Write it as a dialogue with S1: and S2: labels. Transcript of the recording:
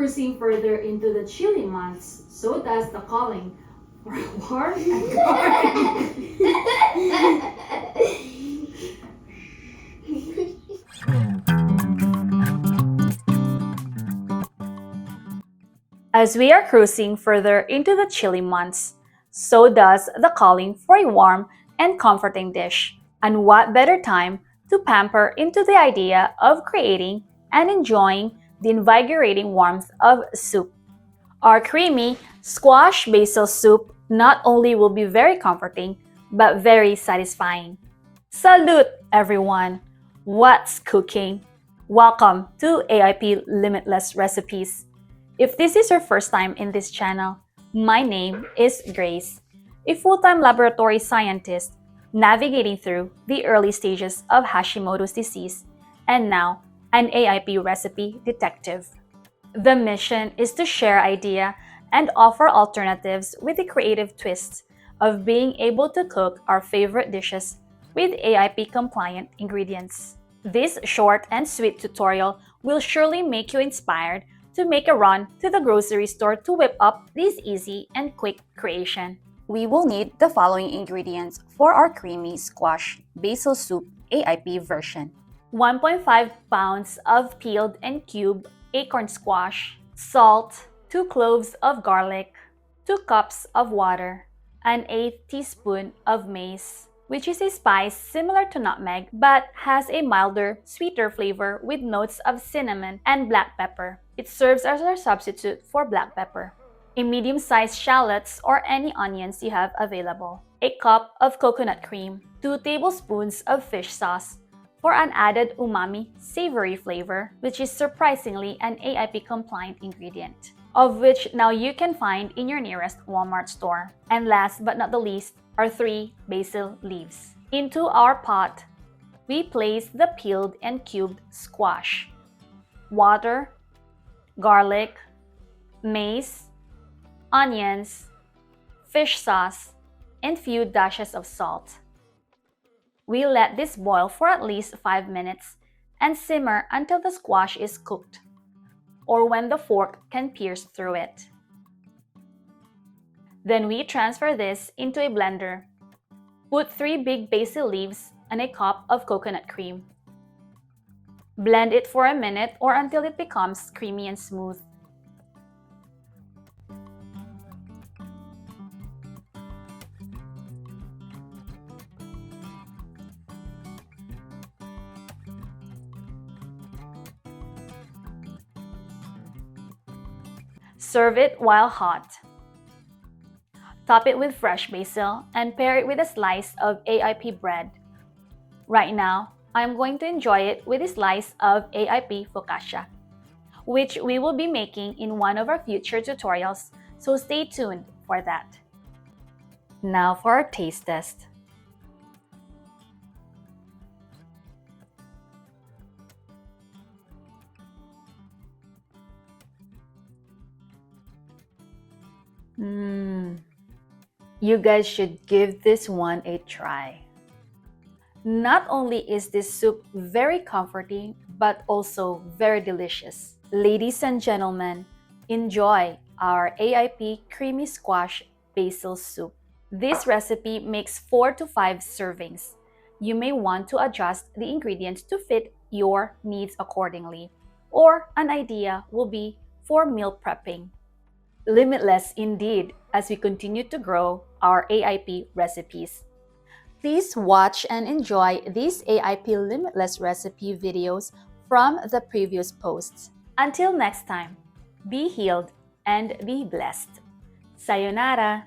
S1: cruising further into the chilly months, so does the calling for warm and garlic.
S2: As we are cruising further into the chilly months, so does the calling for a warm and comforting dish. And what better time to pamper into the idea of creating and enjoying the invigorating warmth of soup. Our creamy squash basil soup not only will be very comforting, but very satisfying. Salute, everyone! What's cooking? Welcome to AIP Limitless Recipes. If this is your first time in this channel, my name is Grace, a full-time laboratory scientist navigating through the early stages of Hashimoto's disease, and now an AIP recipe detective. The mission is to share ideas and offer alternatives with the creative twist of being able to cook our favorite dishes with AIP-compliant ingredients. This short and sweet tutorial will surely make you inspired to make a run to the grocery store to whip up this easy and quick creation. We will need the following ingredients for our creamy squash basil soup AIP version. 1.5 pounds of peeled and cubed acorn squash, salt, 2 cloves of garlic, 2 cups of water, an 1/8 teaspoon of mace, which is a spice similar to nutmeg but has a milder, sweeter flavor with notes of cinnamon and black pepper. It serves as our substitute for black pepper. A medium-sized shallots or any onions you have available. A cup of coconut cream, 2 tablespoons of fish sauce for an added umami, savory flavor, which is surprisingly an AIP-compliant ingredient, of which now you can find in your nearest Walmart store. And last but not the least are 3 basil leaves. Into our pot, we place the peeled and cubed squash, water, garlic, mace, onions, fish sauce, and few dashes of salt. We let this boil for at least 5 minutes and simmer until the squash is cooked, or when the fork can pierce through it. Then we transfer this into a blender. Put 3 big basil leaves and a cup of coconut cream. Blend it for a minute or until it becomes creamy and smooth. Serve it while hot. Top it with fresh basil and pair it with a slice of AIP bread. Right now, I'm going to enjoy it with a slice of AIP focaccia, which we will be making in one of our future tutorials, so stay tuned for that. Now for our taste test. You guys should give this one a try. Not only is this soup very comforting, but also very delicious. Ladies and gentlemen, enjoy our AIP creamy squash basil soup. This recipe makes 4 to 5 servings. You may want to adjust the ingredients to fit your needs accordingly, or an idea will be for meal prepping. Limitless indeed as we continue to grow our AIP recipes. Please watch and enjoy these AIP Limitless recipe videos from the previous posts. Until next time, be healed and be blessed. Sayonara!